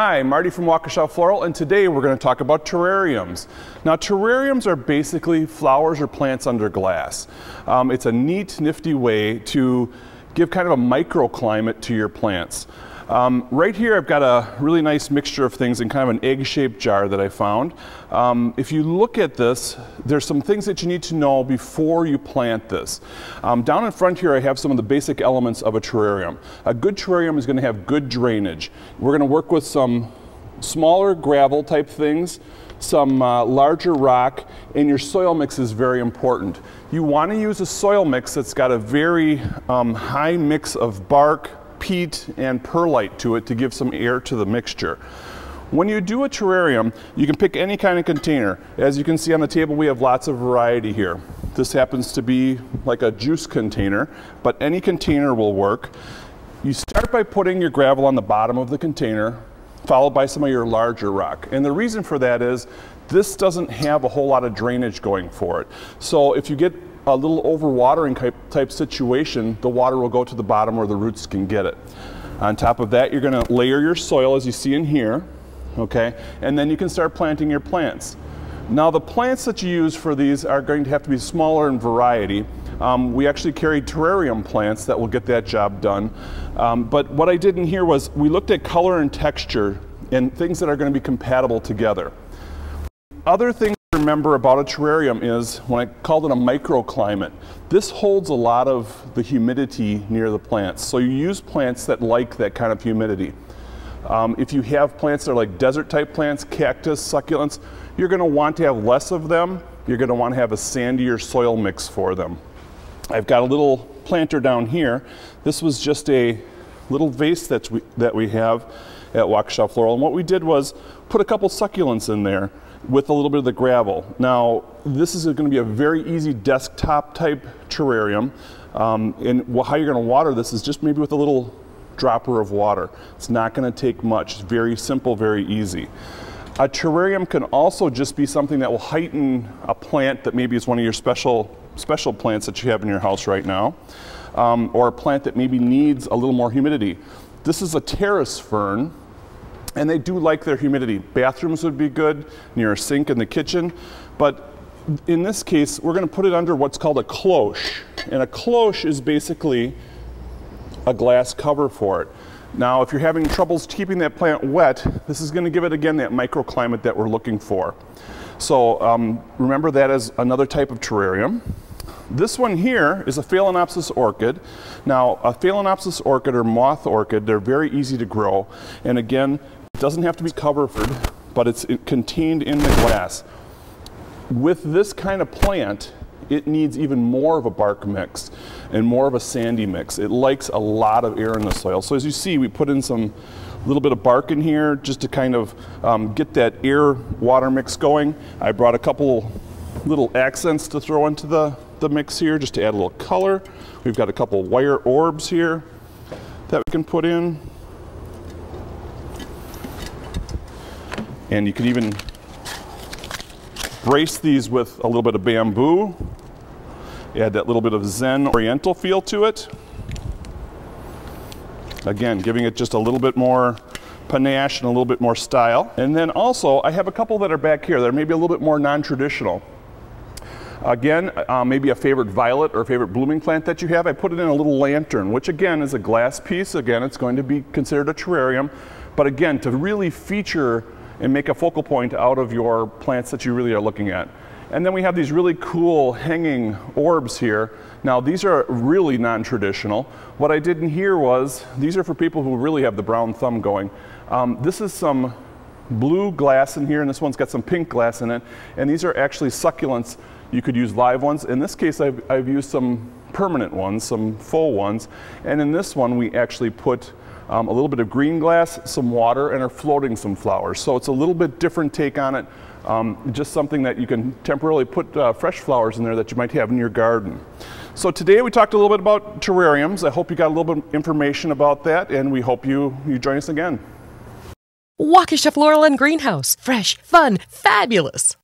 Hi, Marty from Waukesha Floral, and today we're going to talk about terrariums. Now, terrariums are basically flowers or plants under glass. It's a neat, nifty way to give kind of a microclimate to your plants. Right here I've got a really nice mixture of things in kind of an egg-shaped jar that I found. If you look at this, there's some things that you need to know before you plant this. Down in front here I have some of the basic elements of a terrarium. A good terrarium is going to have good drainage. We're going to work with some smaller gravel type things, some larger rock, and your soil mix is very important. You want to use a soil mix that's got a very high mix of bark, peat, and perlite to it to give some air to the mixture. When you do a terrarium, you can pick any kind of container. As you can see on the table, we have lots of variety here. This happens to be like a juice container, but any container will work. You start by putting your gravel on the bottom of the container, followed by some of your larger rock. And the reason for that is this doesn't have a whole lot of drainage going for it. So if you get a little overwatering type situation, the water will go to the bottom where the roots can get it. On top of that, you're going to layer your soil as you see in here, okay? And then you can start planting your plants. Now the plants that you use for these are going to have to be smaller in variety. We actually carry terrarium plants that will get that job done. But what I did in here was we looked at color and texture and things that are going to be compatible together. Other things to remember about a terrarium is, when I called it a microclimate, this holds a lot of the humidity near the plants. So you use plants that like that kind of humidity. If you have plants that are like desert type plants, cactus, succulents, you're going to want to have less of them. You're going to want to have a sandier soil mix for them. I've got a little planter down here. This was just a little vase that we have at Waukesha Floral, and what we did was put a couple succulents in there with a little bit of the gravel. Now, this is going to be a very easy desktop type terrarium, and how you're going to water this is just maybe with a little dropper of water. It's not going to take much. It's very simple, very easy. A terrarium can also just be something that will heighten a plant that maybe is one of your special plants that you have in your house right now, or a plant that maybe needs a little more humidity. This is a terrace fern, and they do like their humidity. Bathrooms would be good, near a sink in the kitchen, but in this case, we're going to put it under what's called a cloche. And a cloche is basically a glass cover for it. Now, if you're having troubles keeping that plant wet, this is going to give it, again, that microclimate that we're looking for. So remember that as another type of terrarium. This one here is a Phalaenopsis orchid. Now, a Phalaenopsis orchid or moth orchid, they're very easy to grow. And again, it doesn't have to be covered, but it's contained in the glass. With this kind of plant, it needs even more of a bark mix and more of a sandy mix. It likes a lot of air in the soil. So as you see, we put in some little bit of bark in here just to kind of get that air water mix going. I brought a couple little accents to throw into the mix here just to add a little color. We've got a couple wire orbs here that we can put in. And you can even brace these with a little bit of bamboo. Add that little bit of Zen Oriental feel to it. Again, giving it just a little bit more panache and a little bit more style. And then also, I have a couple that are back here that are maybe a little bit more non-traditional. Again, maybe a favorite violet or favorite blooming plant that you have. I put it in a little lantern, which again is a glass piece. Again, it's going to be considered a terrarium. But again, to really feature and make a focal point out of your plants that you really are looking at. And then we have these really cool hanging orbs here. Now, these are really non-traditional. What I did in here was, these are for people who really have the brown thumb going. This is some blue glass in here, and this one's got some pink glass in it. And these are actually succulents. You could use live ones. In this case, I've used some permanent ones, some faux ones. And in this one, we actually put a little bit of green glass, some water, and are floating some flowers. So it's a little bit different take on it. Just something that you can temporarily put fresh flowers in there that you might have in your garden. So today we talked a little bit about terrariums. I hope you got a little bit of information about that, and we hope you join us again. Waukesha Floral and Greenhouse. Fresh, fun, fabulous.